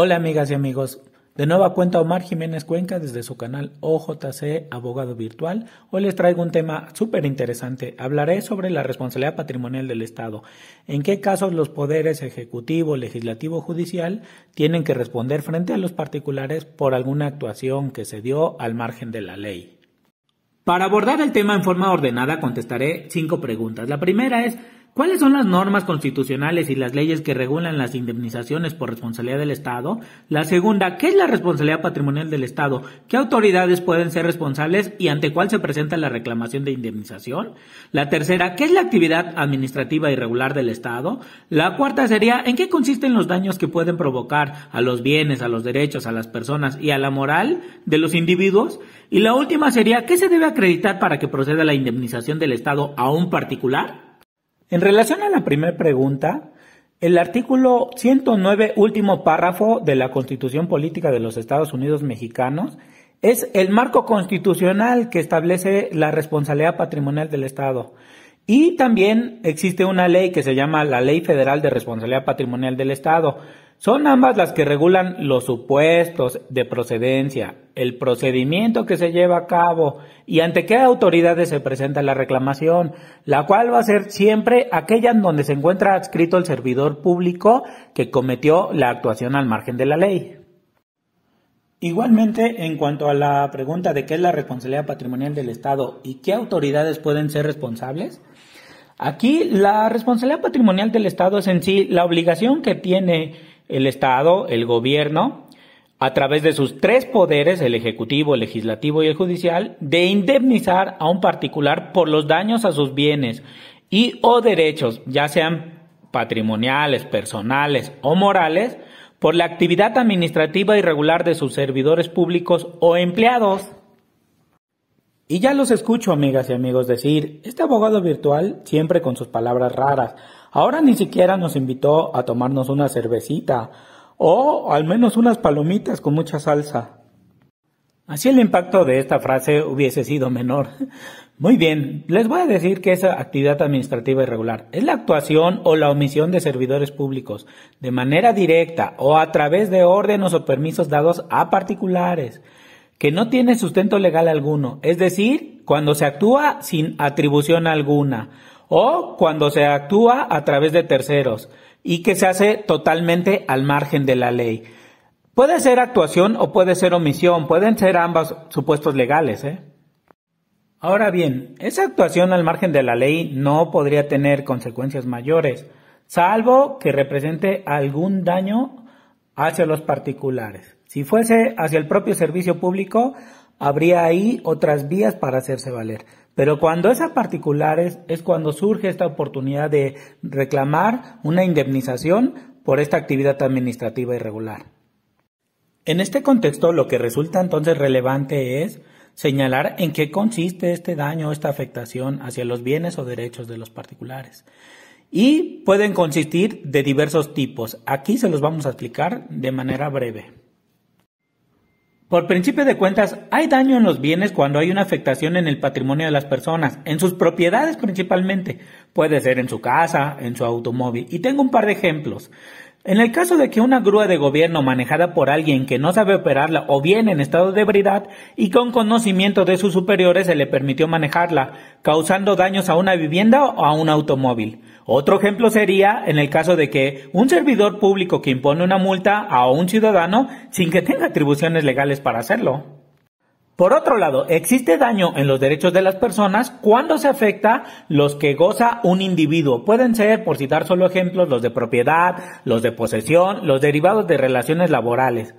Hola amigas y amigos, de nueva cuenta Omar Jiménez Cuenca desde su canal OJC Abogado Virtual. Hoy les traigo un tema súper interesante. Hablaré sobre la responsabilidad patrimonial del Estado. En qué casos los poderes ejecutivo, legislativo, judicial tienen que responder frente a los particulares por alguna actuación que se dio al margen de la ley. Para abordar el tema en forma ordenada contestaré 5 preguntas. La primera es: ¿cuáles son las normas constitucionales y las leyes que regulan las indemnizaciones por responsabilidad del Estado? La segunda, ¿qué es la responsabilidad patrimonial del Estado? ¿Qué autoridades pueden ser responsables y ante cuál se presenta la reclamación de indemnización? La tercera, ¿qué es la actividad administrativa irregular del Estado? La cuarta sería: ¿en qué consisten los daños que pueden provocar a los bienes, a los derechos, a las personas y a la moral de los individuos? Y la última sería: ¿qué se debe acreditar para que proceda la indemnización del Estado a un particular? En relación a la primera pregunta, el artículo 109, último párrafo de la Constitución Política de los Estados Unidos Mexicanos, es el marco constitucional que establece la responsabilidad patrimonial del Estado. Y también existe una ley que se llama la Ley Federal de Responsabilidad Patrimonial del Estado. Son ambas las que regulan los supuestos de procedencia, el procedimiento que se lleva a cabo y ante qué autoridades se presenta la reclamación, la cual va a ser siempre aquella en donde se encuentra adscrito el servidor público que cometió la actuación al margen de la ley. Igualmente, en cuanto a la pregunta de qué es la responsabilidad patrimonial del Estado y qué autoridades pueden ser responsables, aquí la responsabilidad patrimonial del Estado es en sí la obligación que tiene el Estado, el gobierno, a través de sus 3 poderes, el ejecutivo, el legislativo y el judicial, de indemnizar a un particular por los daños a sus bienes y o derechos, ya sean patrimoniales, personales o morales, por la actividad administrativa irregular de sus servidores públicos o empleados. Y ya los escucho, amigas y amigos, decir: este abogado virtual siempre con sus palabras raras. Ahora ni siquiera nos invitó a tomarnos una cervecita o al menos unas palomitas con mucha salsa. Así el impacto de esta frase hubiese sido menor. Muy bien, les voy a decir que esa actividad administrativa irregular es la actuación o la omisión de servidores públicos de manera directa o a través de órdenes o permisos dados a particulares que no tiene sustento legal alguno, es decir, cuando se actúa sin atribución alguna o cuando se actúa a través de terceros y que se hace totalmente al margen de la ley. Puede ser actuación o puede ser omisión, pueden ser ambos supuestos legales, Ahora bien, esa actuación al margen de la ley no podría tener consecuencias mayores, salvo que represente algún daño hacia los particulares. Si fuese hacia el propio servicio público, habría ahí otras vías para hacerse valer. Pero cuando es a particulares es cuando surge esta oportunidad de reclamar una indemnización por esta actividad administrativa irregular. En este contexto, lo que resulta entonces relevante es señalar en qué consiste este daño, esta afectación hacia los bienes o derechos de los particulares. Y pueden consistir de diversos tipos. Aquí se los vamos a explicar de manera breve. Por principio de cuentas, hay daño en los bienes cuando hay una afectación en el patrimonio de las personas, en sus propiedades principalmente. Puede ser en su casa, en su automóvil. Y tengo un par de ejemplos. En el caso de que una grúa de gobierno manejada por alguien que no sabe operarla o bien en estado de ebriedad y con conocimiento de sus superiores se le permitió manejarla, causando daños a una vivienda o a un automóvil. Otro ejemplo sería en el caso de que un servidor público que impone una multa a un ciudadano sin que tenga atribuciones legales para hacerlo. Por otro lado, existe daño en los derechos de las personas cuando se afecta los que goza un individuo. Pueden ser, por citar solo ejemplos, los de propiedad, los de posesión, los derivados de relaciones laborales.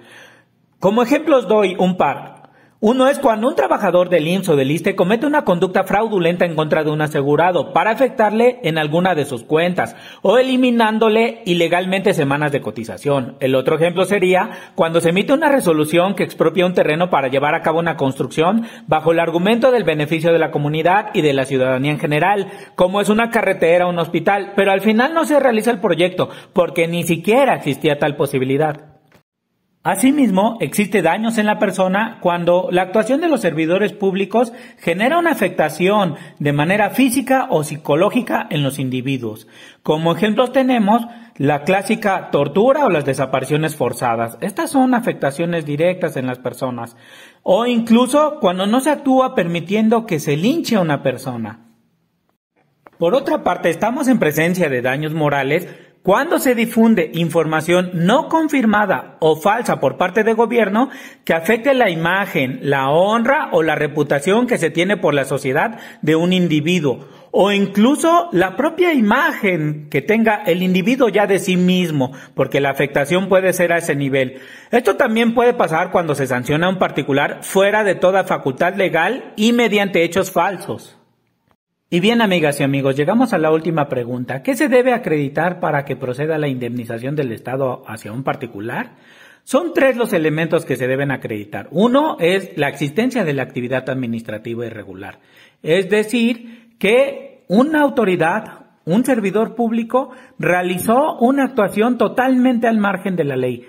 Como ejemplos doy un par. Uno es cuando un trabajador del IMSS o del ISSSTE comete una conducta fraudulenta en contra de un asegurado para afectarle en alguna de sus cuentas o eliminándole ilegalmente semanas de cotización. El otro ejemplo sería cuando se emite una resolución que expropia un terreno para llevar a cabo una construcción bajo el argumento del beneficio de la comunidad y de la ciudadanía en general, como es una carretera o un hospital, pero al final no se realiza el proyecto porque ni siquiera existía tal posibilidad. Asimismo, existe daños en la persona cuando la actuación de los servidores públicos genera una afectación de manera física o psicológica en los individuos. Como ejemplos tenemos la clásica tortura o las desapariciones forzadas. Estas son afectaciones directas en las personas. O incluso cuando no se actúa permitiendo que se linche a una persona. Por otra parte, estamos en presencia de daños morales cuando se difunde información no confirmada o falsa por parte del gobierno que afecte la imagen, la honra o la reputación que se tiene por la sociedad de un individuo, o incluso la propia imagen que tenga el individuo ya de sí mismo, porque la afectación puede ser a ese nivel. Esto también puede pasar cuando se sanciona a un particular fuera de toda facultad legal y mediante hechos falsos. Y bien, amigas y amigos, llegamos a la última pregunta. ¿Qué se debe acreditar para que proceda la indemnización del Estado hacia un particular? Son 3 los elementos que se deben acreditar. Uno es la existencia de la actividad administrativa irregular. Es decir, que una autoridad, un servidor público, realizó una actuación totalmente al margen de la ley.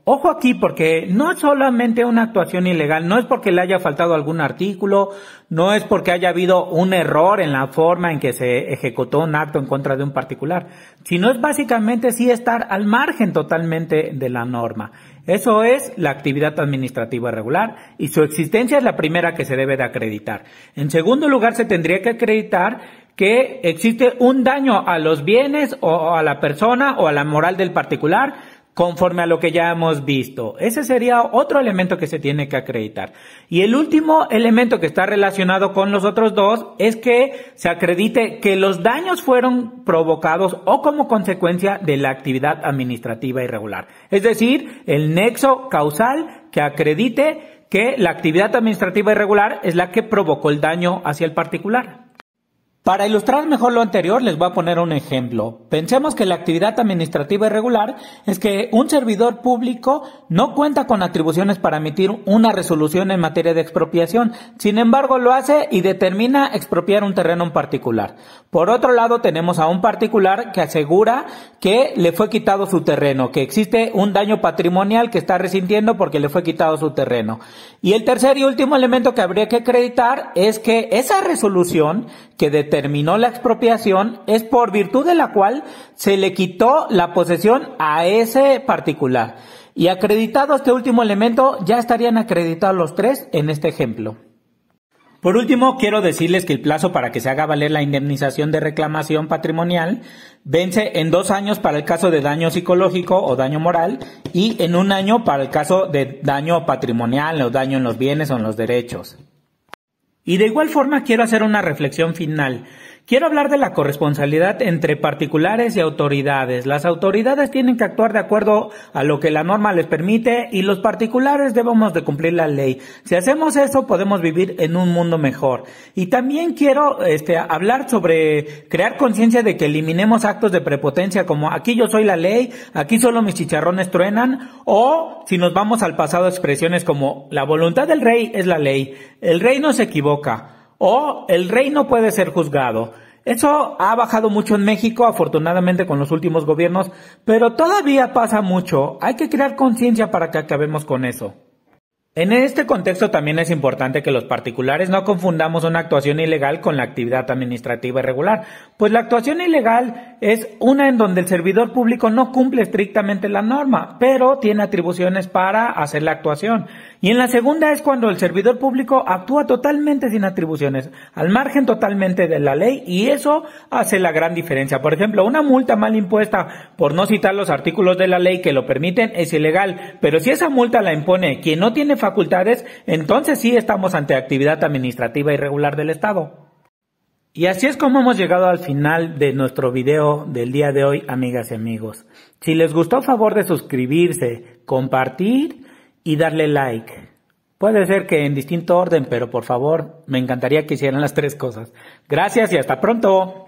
Ojo aquí, porque no es solamente una actuación ilegal, no es porque le haya faltado algún artículo, no es porque haya habido un error en la forma en que se ejecutó un acto en contra de un particular, sino es básicamente sí estar al margen totalmente de la norma. Eso es la actividad administrativa irregular y su existencia es la primera que se debe de acreditar. En segundo lugar, se tendría que acreditar que existe un daño a los bienes o a la persona o a la moral del particular, conforme a lo que ya hemos visto. Ese sería otro elemento que se tiene que acreditar. Y el último elemento que está relacionado con los otros dos es que se acredite que los daños fueron provocados o como consecuencia de la actividad administrativa irregular. Es decir, el nexo causal que acredite que la actividad administrativa irregular es la que provocó el daño hacia el particular. Para ilustrar mejor lo anterior, les voy a poner un ejemplo. Pensemos que la actividad administrativa irregular es que un servidor público no cuenta con atribuciones para emitir una resolución en materia de expropiación. Sin embargo, lo hace y determina expropiar un terreno en particular. Por otro lado, tenemos a un particular que asegura que le fue quitado su terreno, que existe un daño patrimonial que está resintiendo porque le fue quitado su terreno. Y el tercer y último elemento que habría que acreditar es que esa resolución que determinó la expropiación es por virtud de la cual se le quitó la posesión a ese particular. Y acreditado este último elemento, ya estarían acreditados los 3 en este ejemplo. Por último, quiero decirles que el plazo para que se haga valer la indemnización de reclamación patrimonial vence en 2 años para el caso de daño psicológico o daño moral y en 1 año para el caso de daño patrimonial o daño en los bienes o en los derechos. Y de igual forma quiero hacer una reflexión final. Quiero hablar de la corresponsabilidad entre particulares y autoridades. Las autoridades tienen que actuar de acuerdo a lo que la norma les permite y los particulares debemos de cumplir la ley. Si hacemos eso podemos vivir en un mundo mejor. Y también quiero hablar sobre crear conciencia de que eliminemos actos de prepotencia como aquí yo soy la ley, aquí solo mis chicharrones truenan, o si nos vamos al pasado expresiones como la voluntad del rey es la ley, el rey no se equivoca, o el rey no puede ser juzgado. Eso ha bajado mucho en México, afortunadamente con los últimos gobiernos, pero todavía pasa mucho. Hay que crear conciencia para que acabemos con eso. En este contexto también es importante que los particulares no confundamos una actuación ilegal con la actividad administrativa irregular, pues la actuación ilegal es una en donde el servidor público no cumple estrictamente la norma, pero tiene atribuciones para hacer la actuación. Y en la segunda es cuando el servidor público actúa totalmente sin atribuciones, al margen totalmente de la ley, y eso hace la gran diferencia. Por ejemplo, una multa mal impuesta por no citar los artículos de la ley que lo permiten es ilegal, pero si esa multa la impone quien no tiene facultades, entonces sí estamos ante actividad administrativa irregular del Estado. Y así es como hemos llegado al final de nuestro video del día de hoy, amigas y amigos. Si les gustó, favor de suscribirse, compartir y darle like. Puede ser que en distinto orden, pero por favor, me encantaría que hicieran las 3 cosas. Gracias y hasta pronto.